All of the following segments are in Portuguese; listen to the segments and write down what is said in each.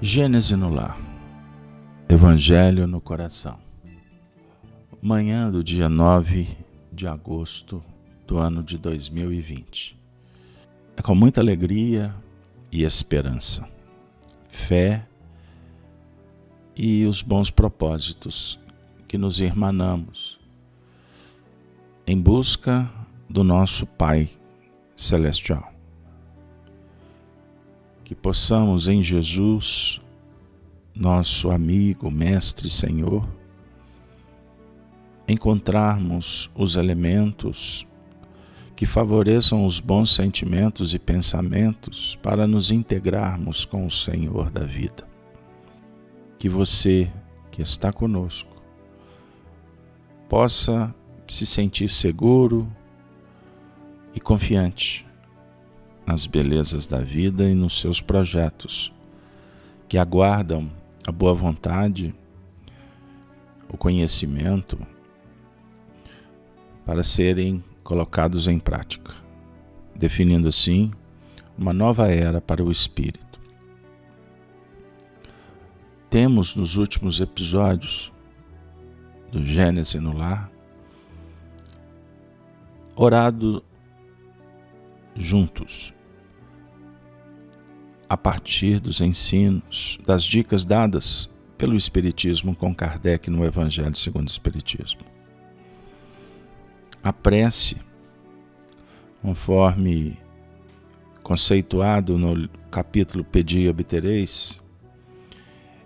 Gênese no lar, Evangelho no coração. Manhã do dia 9 de agosto do ano de 2020. É com muita alegria e esperança, fé e os bons propósitos que nos irmanamos em busca do nosso Pai Celestial. Que possamos em Jesus, nosso amigo, mestre, Senhor, encontrarmos os elementos que favoreçam os bons sentimentos e pensamentos para nos integrarmos com o Senhor da vida. Que você que está conosco possa se sentir seguro e confiante nas belezas da vida e nos seus projetos, que aguardam a boa vontade, o conhecimento, para serem colocados em prática, definindo assim uma nova era para o Espírito. Temos nos últimos episódios do Gênese no Lar orado juntos, a partir dos ensinos, das dicas dadas pelo Espiritismo com Kardec no Evangelho segundo o Espiritismo. A prece, conforme conceituado no capítulo Pedi e Obtereis,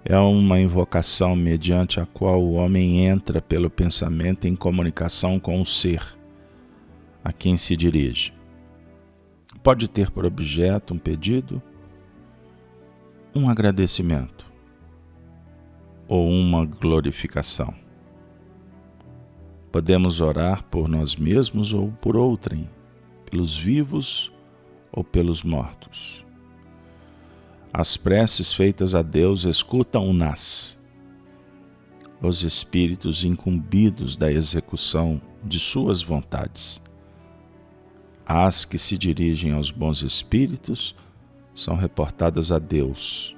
é uma invocação mediante a qual o homem entra pelo pensamento em comunicação com o ser a quem se dirige. Pode ter por objeto um pedido, um agradecimento ou uma glorificação. Podemos orar por nós mesmos ou por outrem, pelos vivos ou pelos mortos. As preces feitas a Deus escutam-nas os espíritos incumbidos da execução de suas vontades. As que se dirigem aos bons espíritos são reportadas a Deus.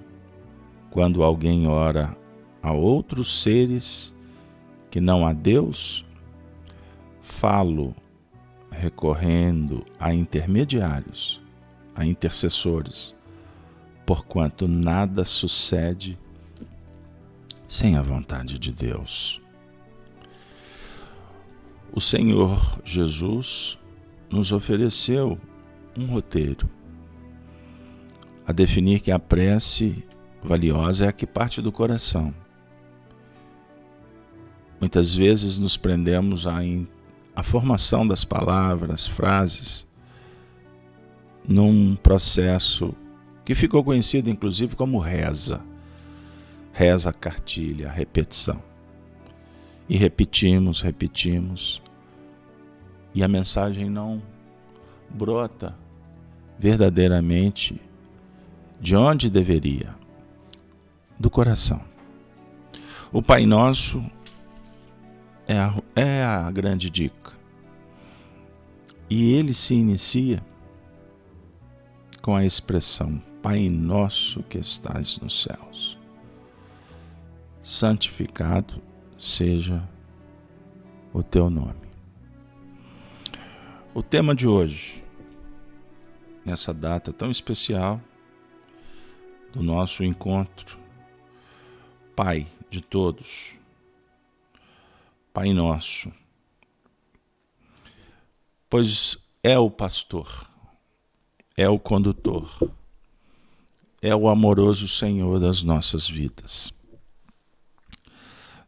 Quando alguém ora a outros seres que não a Deus, falo recorrendo a intermediários, a intercessores, porquanto nada sucede sem a vontade de Deus. O Senhor Jesus nos ofereceu um roteiro a definir que a prece valiosa é a que parte do coração. Muitas vezes nos prendemos à formação das palavras, frases, num processo que ficou conhecido inclusive como reza, cartilha, repetição. E repetimos, e a mensagem não brota verdadeiramente de onde deveria, do coração. O Pai Nosso é a grande dica. E ele se inicia com a expressão: Pai Nosso que estás nos céus, santificado seja o teu nome. O tema de hoje, nessa data tão especial do nosso encontro, Pai de todos, Pai Nosso, pois é o pastor, é o condutor, é o amoroso Senhor das nossas vidas.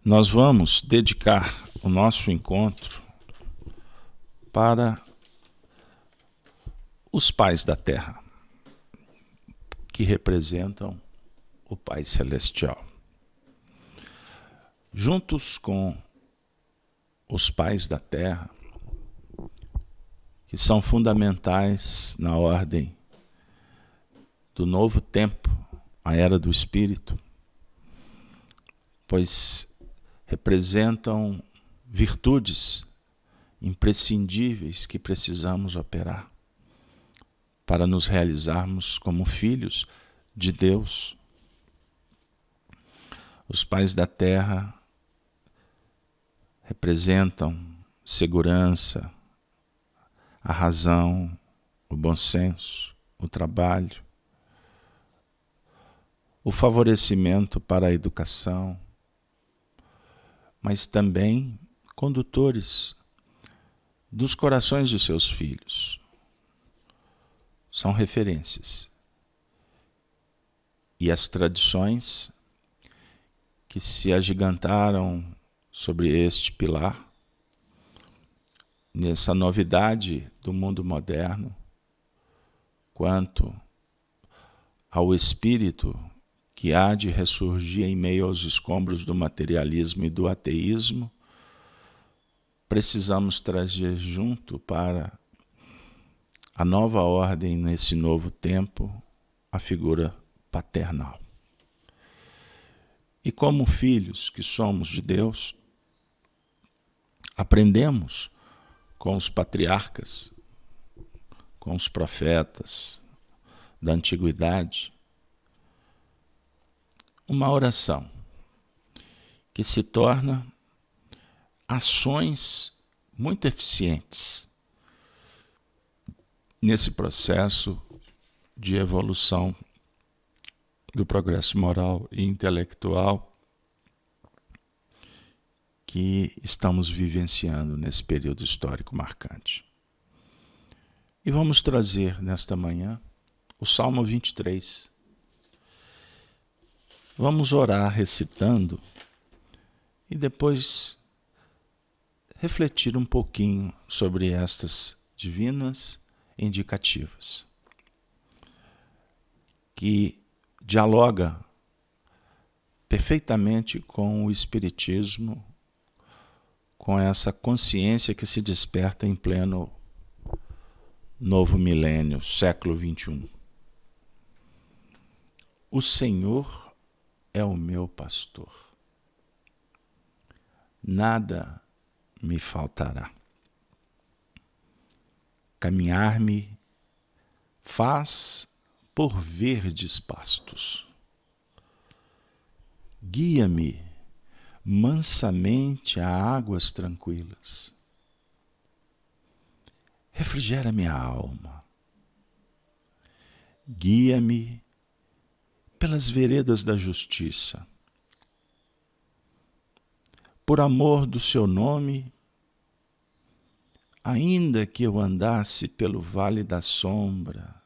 Nós vamos dedicar o nosso encontro para os pais da terra, que representam o Pai Celestial. Juntos com os pais da terra, que são fundamentais na ordem do novo tempo, a era do Espírito, pois representam virtudes imprescindíveis que precisamos operar para nos realizarmos como filhos de Deus, Os pais da terra representam segurança, a razão, o bom senso, o trabalho, o favorecimento para a educação, mas também condutores dos corações de seus filhos. São referências. E as tradições que se agigantaram sobre este pilar, nessa novidade do mundo moderno, quanto ao espírito que há de ressurgir em meio aos escombros do materialismo e do ateísmo, precisamos trazer junto para a nova ordem nesse novo tempo a figura paternal. E como filhos que somos de Deus, aprendemos com os patriarcas, com os profetas da antiguidade, uma oração que se torna ações muito eficientes nesse processo de evolução do progresso moral e intelectual que estamos vivenciando nesse período histórico marcante. E vamos trazer nesta manhã o Salmo 23. Vamos orar recitando e depois refletir um pouquinho sobre estas divinas indicativas, que dialoga perfeitamente com o Espiritismo, com essa consciência que se desperta em pleno novo milênio, século XXI. O Senhor é o meu pastor. Nada me faltará. Caminhar-me faz por verdes pastos. Guia-me mansamente a águas tranquilas. Refrigera minha alma. Guia-me pelas veredas da justiça. Por amor do seu nome, ainda que eu andasse pelo vale da sombra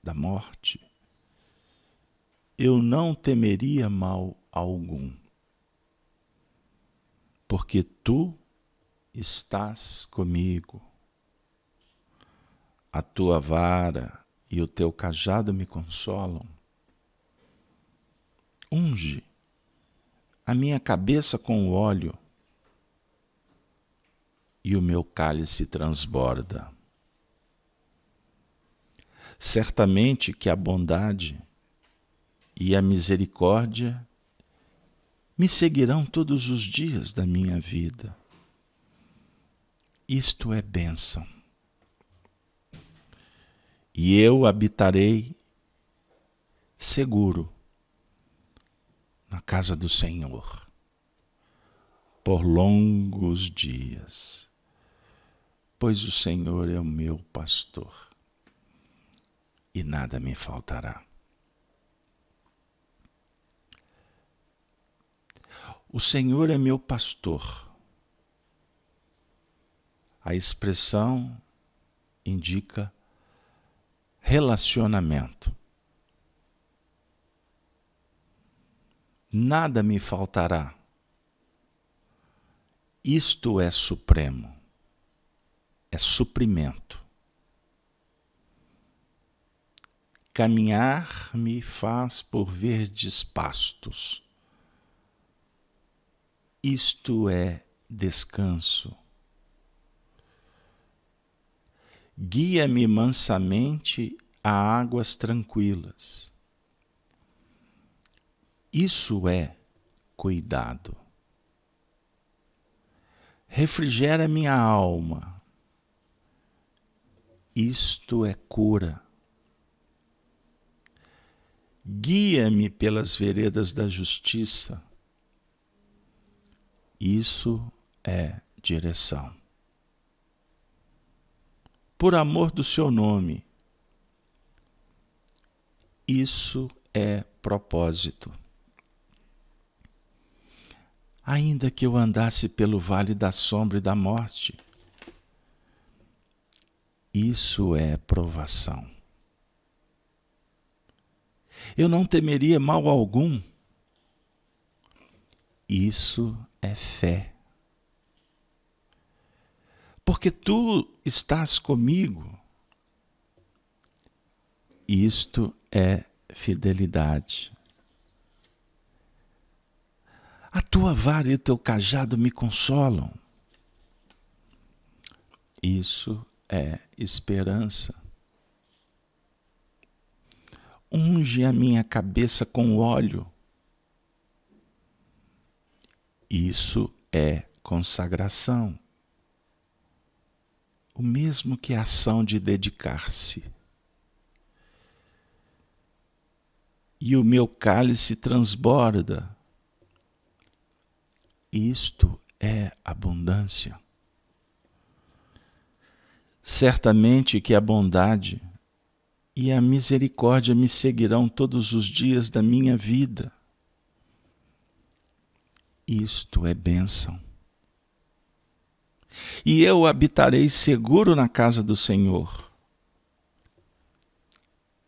da morte, eu não temeria mal algum, porque tu estás comigo. A tua vara e o teu cajado me consolam. Unge a minha cabeça com óleo e o meu cálice transborda. Certamente que a bondade e a misericórdia me seguirão todos os dias da minha vida. Isto é bênção. E eu habitarei seguro na casa do Senhor por longos dias, pois o Senhor é o meu pastor e nada me faltará. O Senhor é meu pastor. A expressão indica relacionamento. Nada me faltará. Isto é supremo. É suprimento. Caminhar me faz por verdes pastos. Isto é descanso. Guia-me mansamente a águas tranquilas. Isso é cuidado. Refrigera minha alma. Isto é cura. Guia-me pelas veredas da justiça, Isso é direção. Por amor do seu nome, isso é propósito. Ainda que eu andasse pelo vale da sombra e da morte, isso é provação. Eu não temeria mal algum, isso é fé. Porque tu estás comigo, isto é fidelidade. A tua vara e o teu cajado me consolam. Isso é esperança. Unge a minha cabeça com óleo. Isso é consagração. O mesmo que a ação de dedicar-se. E o meu cálice transborda. Isto é abundância. Certamente que a bondade e a misericórdia me seguirão todos os dias da minha vida. Isto é bênção. E eu habitarei seguro na casa do Senhor.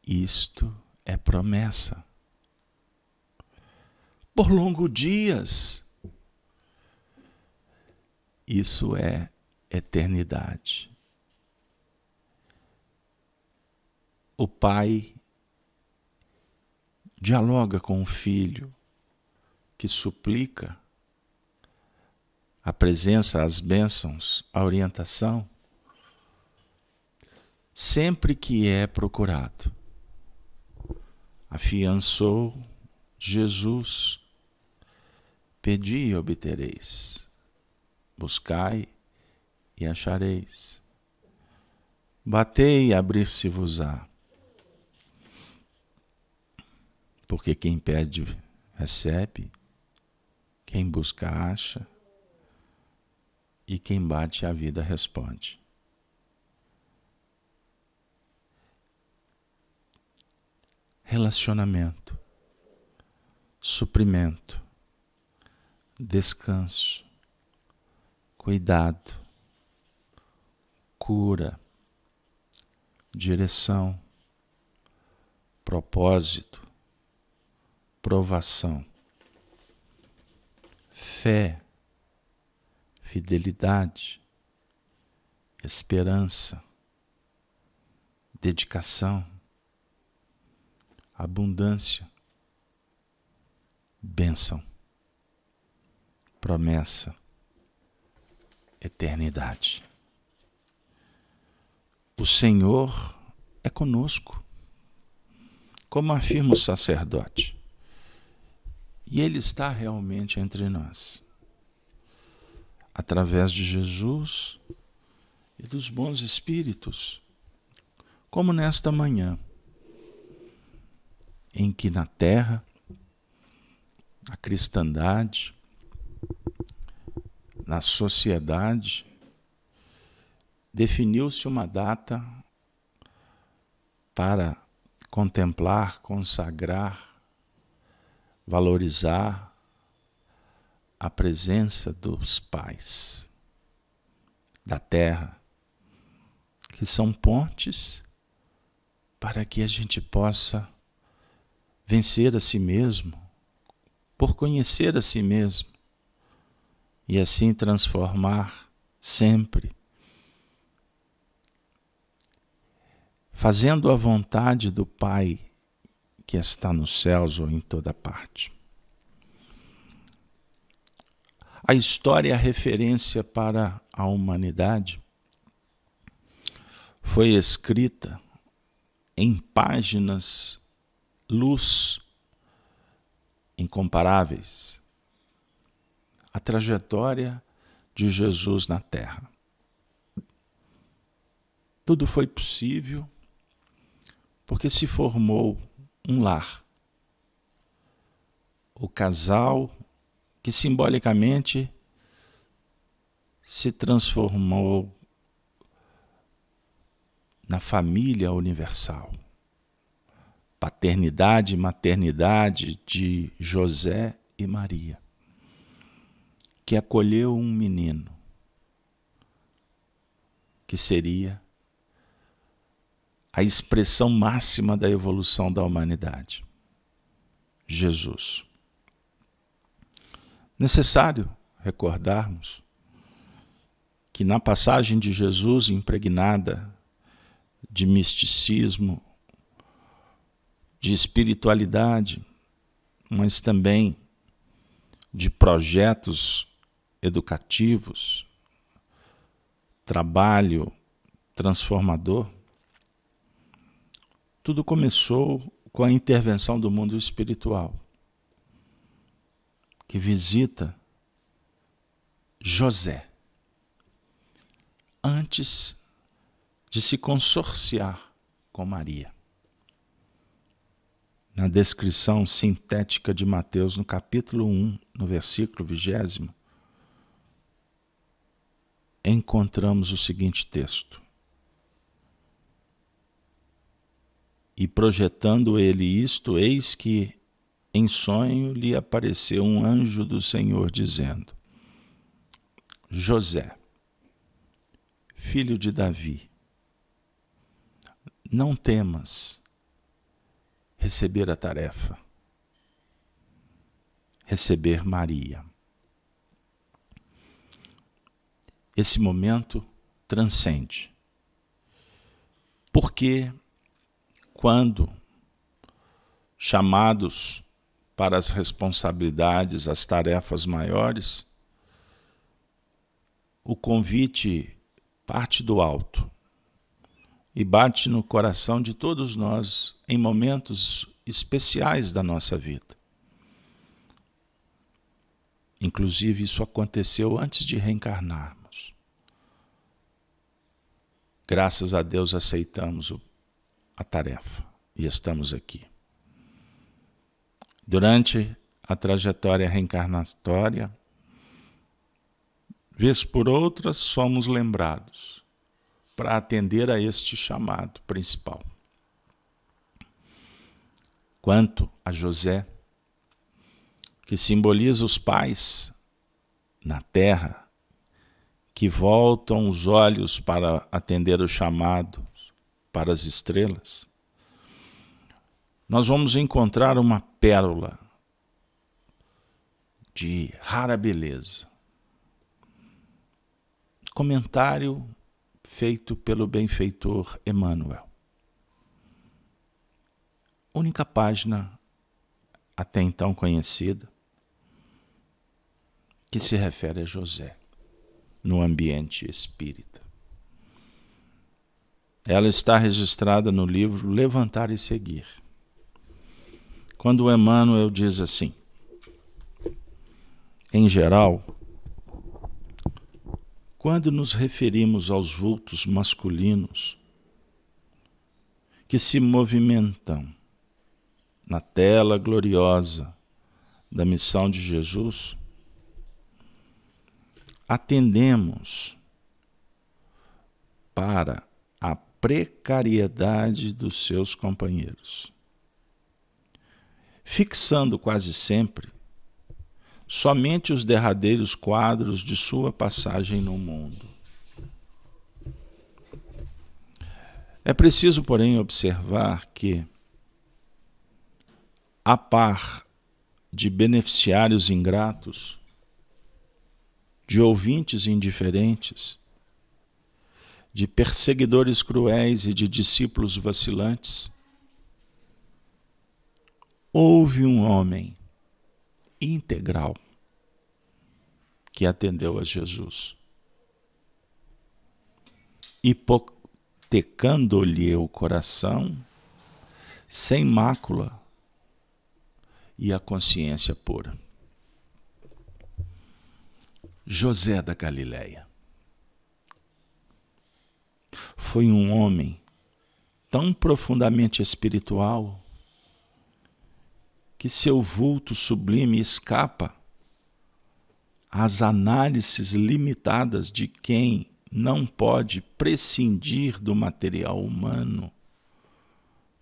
Isto é promessa. Por longos dias. Isso é eternidade. O pai dialoga com o filho que suplica a presença, as bênçãos, a orientação, sempre que é procurado. Afiançou Jesus, pedi e obtereis, buscai e achareis, batei e abrir-se-vos-á. Porque quem pede, recebe, quem busca, acha, e quem bate, a vida responde. Relacionamento, suprimento, descanso, cuidado, cura, direção, propósito, provação, fé, fidelidade, esperança, dedicação, abundância, bênção, promessa, eternidade. O Senhor é conosco, como afirma o sacerdote. E Ele está realmente entre nós. Através de Jesus e dos bons espíritos, como nesta manhã, em que na terra, a cristandade, na sociedade, definiu-se uma data para contemplar, consagrar, valorizar a presença dos pais da terra, que são pontes para que a gente possa vencer a si mesmo, por conhecer a si mesmo, e assim transformar sempre, fazendo a vontade do Pai que está nos céus ou em toda parte. A história é a referência para a humanidade. Foi escrita em páginas luz incomparáveis. A trajetória de Jesus na terra. Tudo foi possível porque se formou um lar. O casal que simbolicamente se transformou na família universal. Paternidade e maternidade de José e Maria, que acolheu um menino que seria a expressão máxima da evolução da humanidade, Jesus. Necessário recordarmos que na passagem de Jesus impregnada de misticismo, de espiritualidade, mas também de projetos educativos, trabalho transformador, tudo começou com a intervenção do mundo espiritual, que visita José, antes de se consorciar com Maria. Na descrição sintética de Mateus, no capítulo 1, no versículo 20, encontramos o seguinte texto: E projetando ele isto, eis que em sonho lhe apareceu um anjo do Senhor, dizendo: José, filho de Davi, não temas receber a tarefa, receber Maria. Esse momento transcende, porque quando chamados para as responsabilidades, as tarefas maiores, o convite parte do alto e bate no coração de todos nós em momentos especiais da nossa vida. Inclusive, isso aconteceu antes de reencarnarmos. Graças a Deus aceitamos a tarefa e estamos aqui. Durante a trajetória reencarnatória, vez por outra, somos lembrados para atender a este chamado principal. Quanto a José, que simboliza os pais na terra, que voltam os olhos para atender o chamado para as estrelas, nós vamos encontrar uma pérola de rara beleza. Comentário feito pelo benfeitor Emmanuel. Única página até então conhecida que se refere a José no ambiente espírita. Ela está registrada no livro Levantar e Seguir, quando Emmanuel diz assim: em geral, quando nos referimos aos vultos masculinos que se movimentam na tela gloriosa da missão de Jesus, atendemos para a precariedade dos seus companheiros, fixando quase sempre somente os derradeiros quadros de sua passagem no mundo. É preciso, porém, observar que, a par de beneficiários ingratos, de ouvintes indiferentes, de perseguidores cruéis e de discípulos vacilantes, houve um homem integral que atendeu a Jesus, hipotecando-lhe o coração, sem mácula e a consciência pura. José da Galileia foi um homem tão profundamente espiritual que seu vulto sublime escapa às análises limitadas de quem não pode prescindir do material humano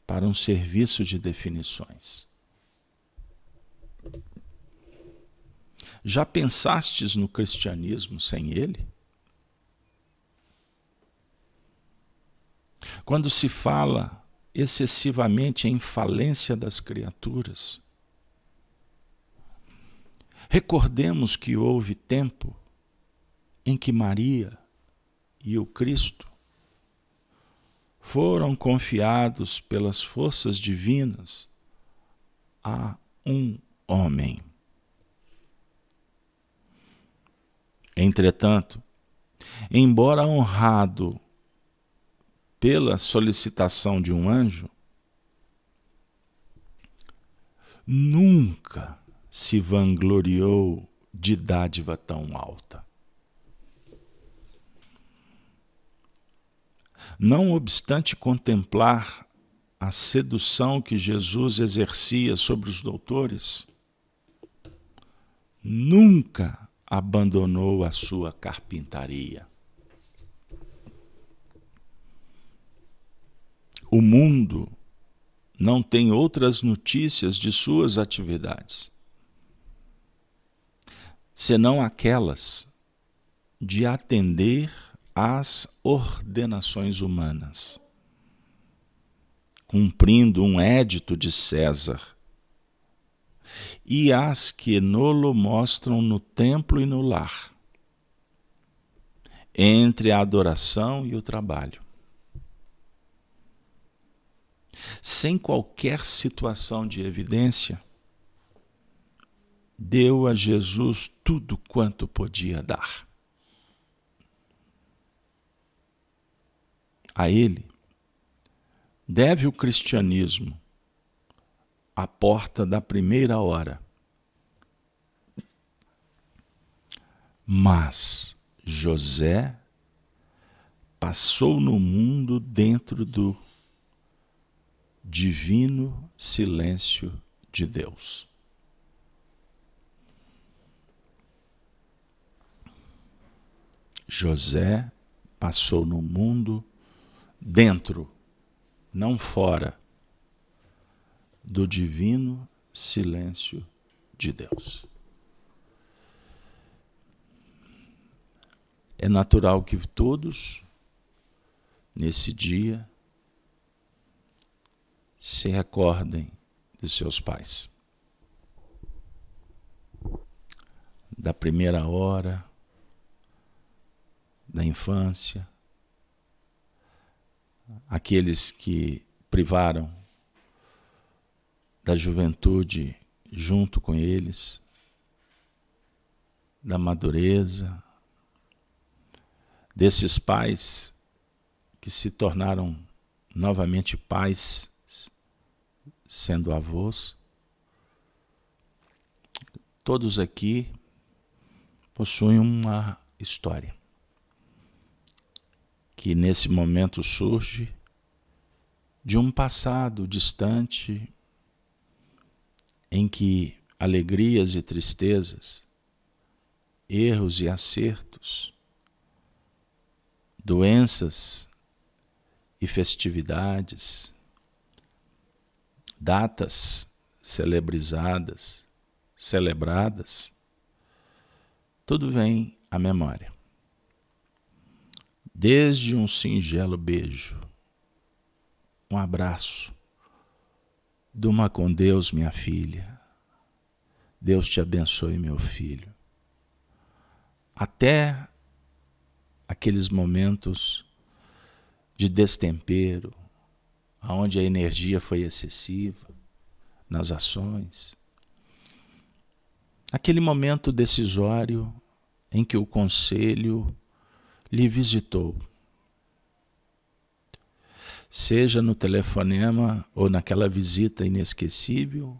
para um serviço de definições. Já pensastes no cristianismo sem ele? Quando se fala excessivamente em falência das criaturas, recordemos que houve tempo em que Maria e o Cristo foram confiados pelas forças divinas a um homem. Entretanto, embora honrado pela solicitação de um anjo, nunca se vangloriou de dádiva tão alta. Não obstante contemplar a sedução que Jesus exercia sobre os doutores, nunca abandonou a sua carpintaria. O mundo não tem outras notícias de suas atividades, senão aquelas de atender às ordenações humanas, cumprindo um édito de César, e as que nolo mostram no templo e no lar, entre a adoração e o trabalho. Sem qualquer situação de evidência, deu a Jesus tudo quanto podia dar. A ele deve o cristianismo a porta da primeira hora. Mas José passou no mundo dentro do divino silêncio de Deus. José passou no mundo dentro, não fora, do divino silêncio de Deus. É natural que todos, nesse dia, se recordem de seus pais. Da primeira hora, da infância, aqueles que privaram da juventude junto com eles, da madureza, desses pais que se tornaram novamente pais, sendo avós. Todos aqui possuem uma história que nesse momento surge de um passado distante em que alegrias e tristezas, erros e acertos, doenças e festividades, datas celebradas, tudo vem à memória. Desde um singelo beijo, um abraço, durma com Deus, minha filha, Deus te abençoe, meu filho, até aqueles momentos de destempero, onde a energia foi excessiva nas ações, aquele momento decisório em que o conselho lhe visitou, seja no telefonema ou naquela visita inesquecível,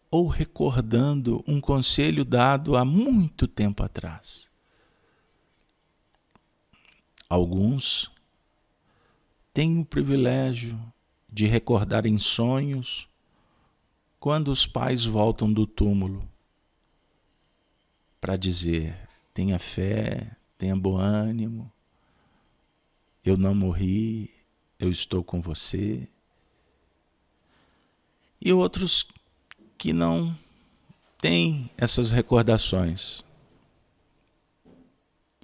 ou recordando um conselho dado há muito tempo atrás. Alguns têm o privilégio de recordar em sonhos quando os pais voltam do túmulo para dizer: tenha fé, tenha bom ânimo, eu não morri, eu estou com você. E outros que não têm essas recordações.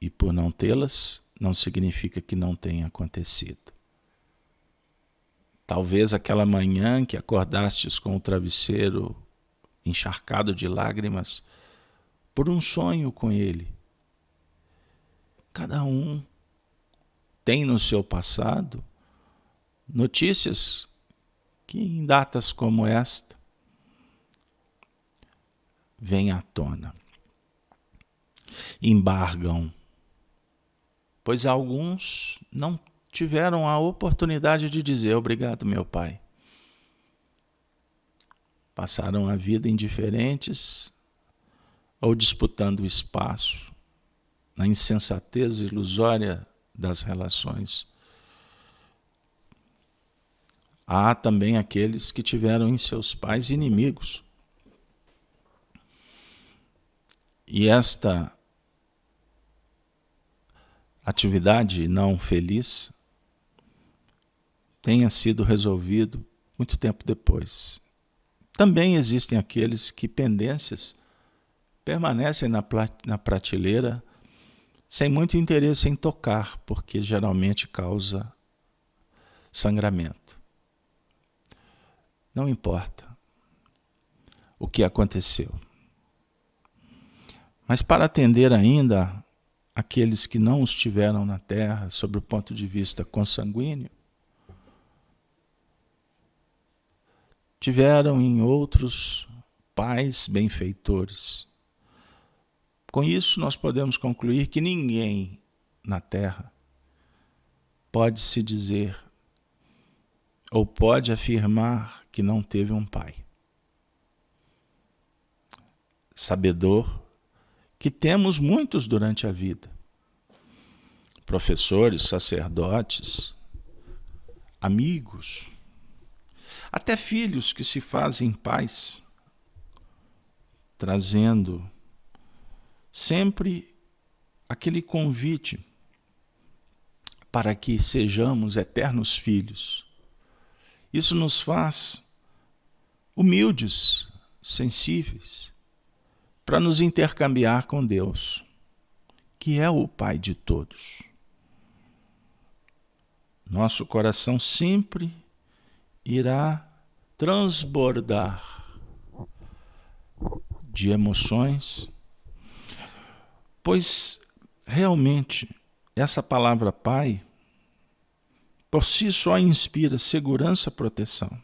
E por não tê-las, não significa que não tenha acontecido. Talvez aquela manhã que acordastes com o travesseiro encharcado de lágrimas, por um sonho com ele. Cada um tem no seu passado notícias que em datas como esta vêm à tona. Embargam, pois alguns não tiveram a oportunidade de dizer: obrigado, meu pai. Passaram a vida indiferentes ou disputando o espaço na insensatez ilusória das relações. Há também aqueles que tiveram em seus pais inimigos. E esta atividade não feliz tenha sido resolvido muito tempo depois. Também existem aqueles que pendências permanecem na prateleira sem muito interesse em tocar, porque geralmente causa sangramento. Não importa o que aconteceu. Mas para atender ainda aqueles que não estiveram na terra, sob o ponto de vista consanguíneo, tiveram em outros pais benfeitores. Com isso, nós podemos concluir que ninguém na terra pode se dizer ou pode afirmar que não teve um pai. Sabedor que temos muitos durante a vida. Professores, sacerdotes, amigos, até filhos que se fazem pais, trazendo sempre aquele convite para que sejamos eternos filhos. Isso nos faz humildes, sensíveis, para nos intercambiar com Deus, que é o Pai de todos. Nosso coração sempre irá transbordar de emoções, pois realmente essa palavra Pai, por si só inspira segurança e proteção.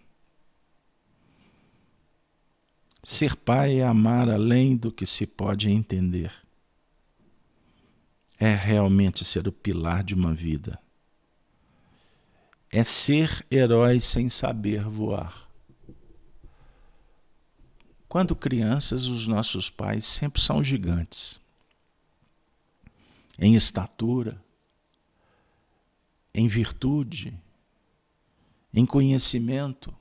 Ser pai é amar além do que se pode entender. É realmente ser o pilar de uma vida. É ser herói sem saber voar. Quando crianças, os nossos pais sempre são gigantes. Em estatura, em virtude, em conhecimento,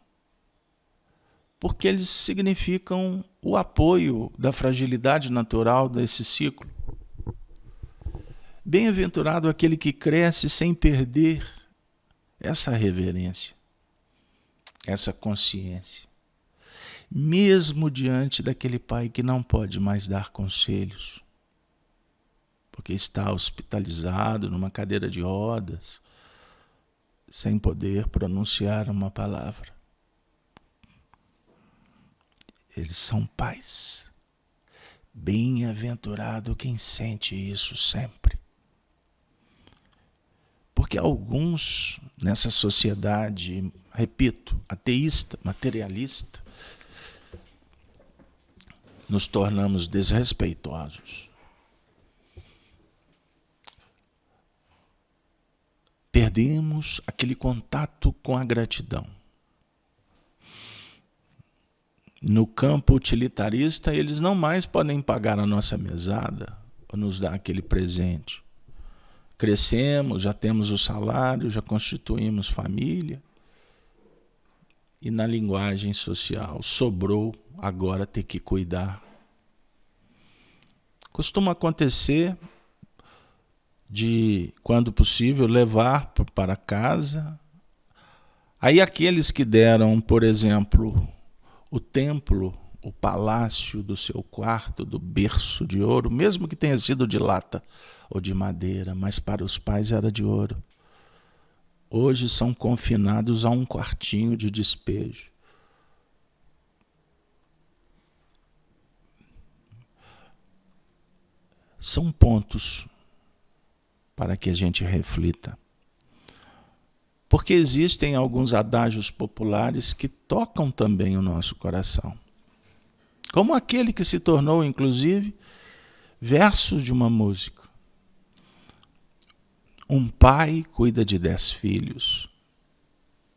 porque eles significam o apoio da fragilidade natural desse ciclo. Bem-aventurado aquele que cresce sem perder essa reverência, essa consciência, mesmo diante daquele pai que não pode mais dar conselhos, porque está hospitalizado numa cadeira de rodas, sem poder pronunciar uma palavra. Eles são pais. Bem-aventurado quem sente isso sempre. Porque alguns nessa sociedade, repito, ateísta, materialista, nos tornamos desrespeitosos. Perdemos aquele contato com a gratidão. No campo utilitarista, eles não mais podem pagar a nossa mesada ou nos dar aquele presente. Crescemos, já temos o salário, já constituímos família. E na linguagem social, sobrou agora ter que cuidar. Costuma acontecer de, quando possível, levar para casa. Aí aqueles que deram, por exemplo, o templo, o palácio do seu quarto, do berço de ouro, mesmo que tenha sido de lata ou de madeira, mas para os pais era de ouro. Hoje são confinados a um quartinho de despejo. São pontos para que a gente reflita. Porque existem alguns adágios populares que tocam também o nosso coração. Como aquele que se tornou, inclusive, verso de uma música. Um pai cuida de 10 filhos.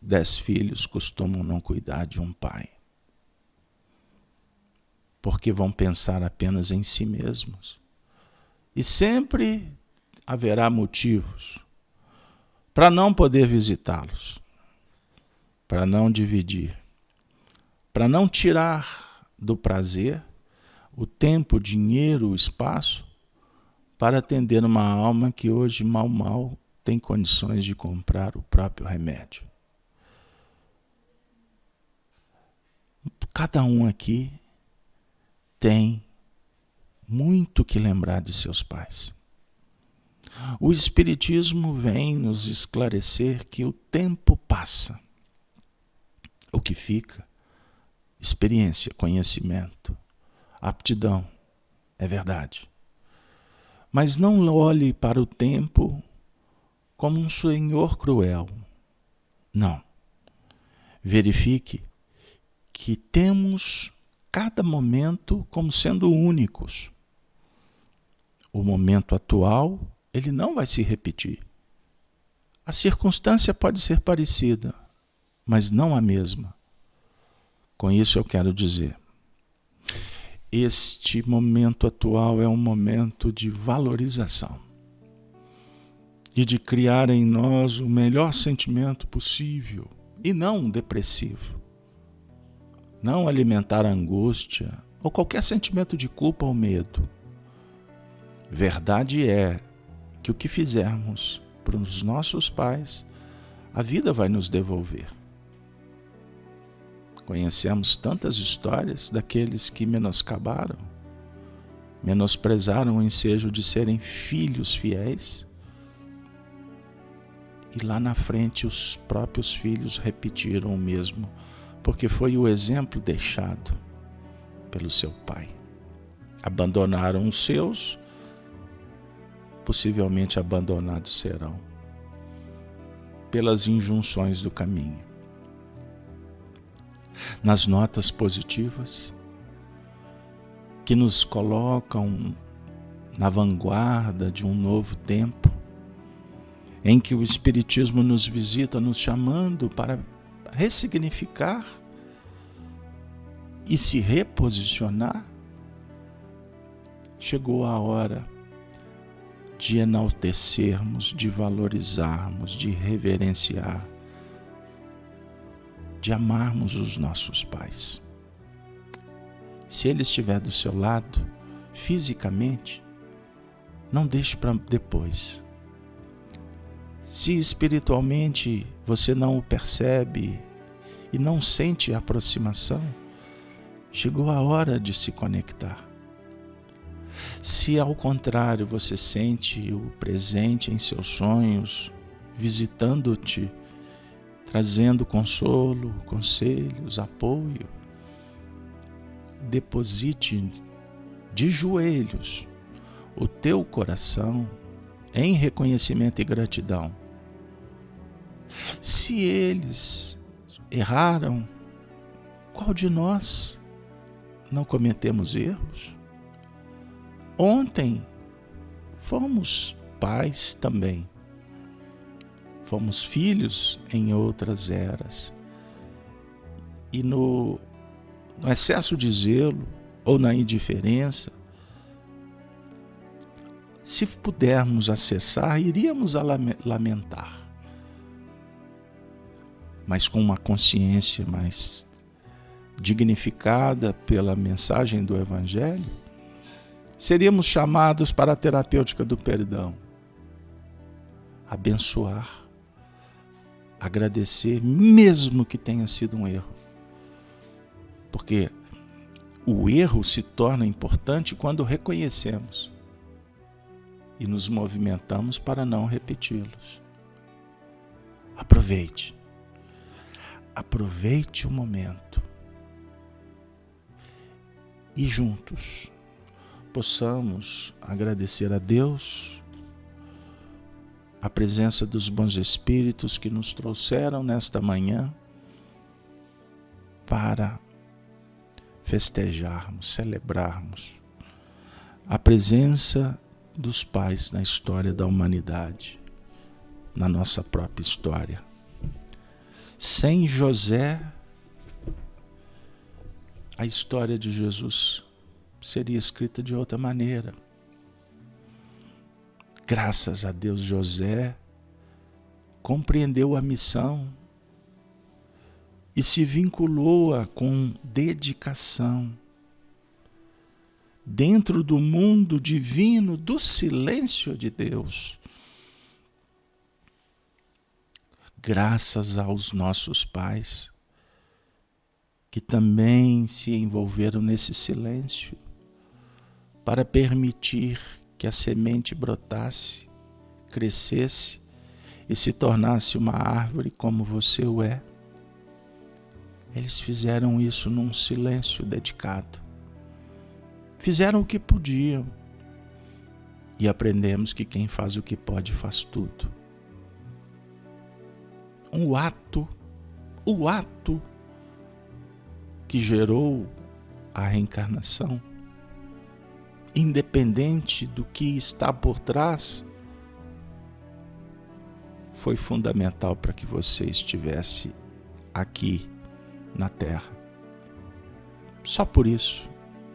10 filhos costumam não cuidar de um pai. Porque vão pensar apenas em si mesmos. E sempre haverá motivos para não poder visitá-los, para não dividir, para não tirar do prazer o tempo, o dinheiro, o espaço, para atender uma alma que hoje mal tem condições de comprar o próprio remédio. Cada um aqui tem muito que lembrar de seus pais. O Espiritismo vem nos esclarecer que o tempo passa. O que fica? Experiência, conhecimento, aptidão, é verdade. Mas não olhe para o tempo como um senhor cruel. Não. Verifique que temos cada momento como sendo únicos. O momento atual, ele não vai se repetir. A circunstância pode ser parecida, mas não a mesma. Com isso eu quero dizer, este momento atual é um momento de valorização e de criar em nós o melhor sentimento possível e não depressivo. Não alimentar a angústia ou qualquer sentimento de culpa ou medo. Verdade é que o que fizermos para os nossos pais, a vida vai nos devolver. Conhecemos tantas histórias daqueles que menoscabaram, menosprezaram o ensejo de serem filhos fiéis, e lá na frente os próprios filhos repetiram o mesmo, porque foi o exemplo deixado pelo seu pai. Abandonaram os seus, possivelmente abandonados serão pelas injunções do caminho. Nas notas positivas, que nos colocam na vanguarda de um novo tempo, em que o Espiritismo nos visita, nos chamando para ressignificar e se reposicionar, chegou a hora de enaltecermos, de valorizarmos, de reverenciar, de amarmos os nossos pais. Se ele estiver do seu lado, fisicamente, não deixe para depois. Se espiritualmente você não o percebe e não sente a aproximação, chegou a hora de se conectar. Se ao contrário você sente o presente em seus sonhos, visitando-te, trazendo consolo, conselhos, apoio, deposite de joelhos o teu coração em reconhecimento e gratidão. Se eles erraram, qual de nós não cometemos erros? Ontem fomos pais também. Fomos filhos em outras eras. E no excesso de zelo ou na indiferença, se pudermos acessar, iríamos a lamentar. Mas com uma consciência mais dignificada pela mensagem do Evangelho, seríamos chamados para a terapêutica do perdão. Abençoar, agradecer, mesmo que tenha sido um erro. Porque o erro se torna importante quando reconhecemos e nos movimentamos para não repeti-los. Aproveite. Aproveite o momento. E juntos possamos agradecer a Deus, a presença dos bons espíritos que nos trouxeram nesta manhã para festejarmos, celebrarmos a presença dos pais na história da humanidade, na nossa própria história. Sem José, a história de Jesus seria escrita de outra maneira. Graças a Deus, José compreendeu a missão e se vinculou-a com dedicação. Dentro do mundo divino, do silêncio de Deus. Graças aos nossos pais, que também se envolveram nesse silêncio, para permitir que a semente brotasse, crescesse e se tornasse uma árvore como você o é. Eles fizeram isso num silêncio dedicado. Fizeram o que podiam. E aprendemos que quem faz o que pode faz tudo. O ato que gerou a reencarnação, independente do que está por trás, foi fundamental para que você estivesse aqui na Terra. Só por isso,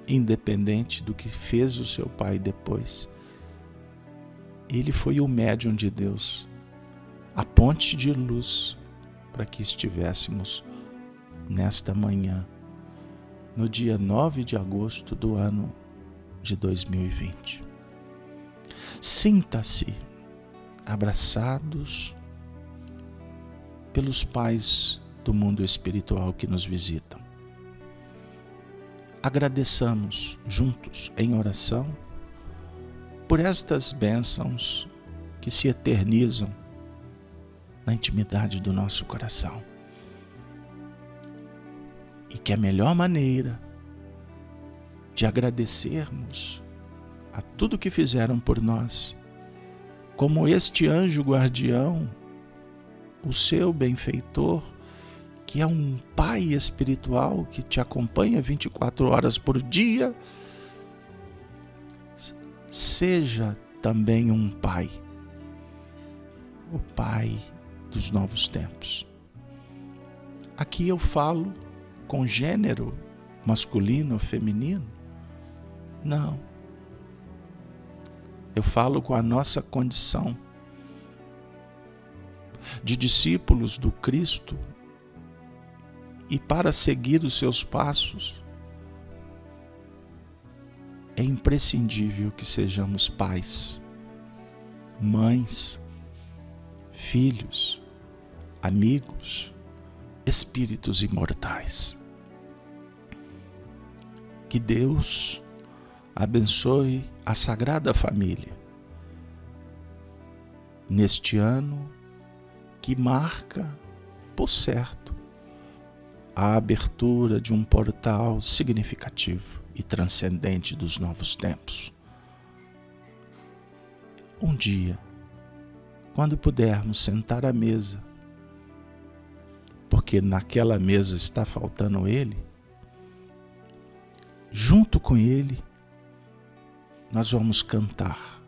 independente do que fez o seu pai depois, ele foi o médium de Deus, a ponte de luz para que estivéssemos nesta manhã, no dia 9 de agosto do ano de 2020. Sinta-se abraçados pelos pais do mundo espiritual que nos visitam. Agradeçamos juntos em oração por estas bênçãos que se eternizam na intimidade do nosso coração. E que a melhor maneira de agradecermos a tudo que fizeram por nós, como este anjo guardião, o seu benfeitor, que é um pai espiritual que te acompanha 24 horas por dia, seja também um pai, o pai dos novos tempos. Aqui eu falo com gênero masculino ou feminino? Não. Eu falo com a nossa condição de discípulos do Cristo, e para seguir os seus passos é imprescindível que sejamos pais, mães, filhos, amigos, espíritos imortais. Que Deus abençoe a Sagrada Família neste ano que marca, por certo, a abertura de um portal significativo e transcendente dos novos tempos. Um dia, quando pudermos sentar à mesa, porque naquela mesa está faltando Ele, junto com Ele, nós vamos cantar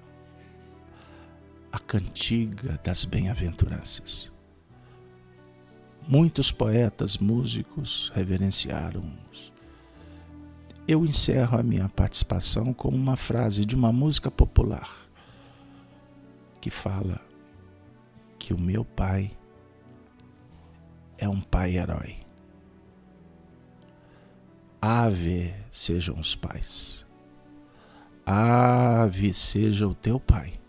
a cantiga das bem-aventuranças. Muitos poetas, músicos reverenciaram-nos. Eu encerro a minha participação com uma frase de uma música popular que fala que o meu pai é um pai herói. Ave sejam os pais. Ave seja o teu Pai.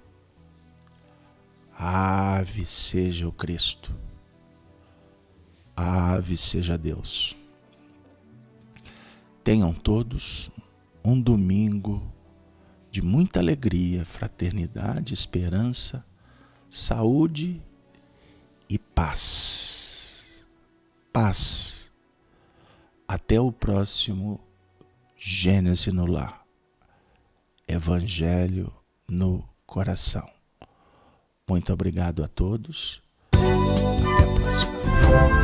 Ave seja o Cristo. Ave seja Deus. Tenham todos um domingo de muita alegria, fraternidade, esperança, saúde e paz. Paz. Até o próximo Gênesis no Lar. Evangelho no coração. Muito obrigado a todos. Até a próxima.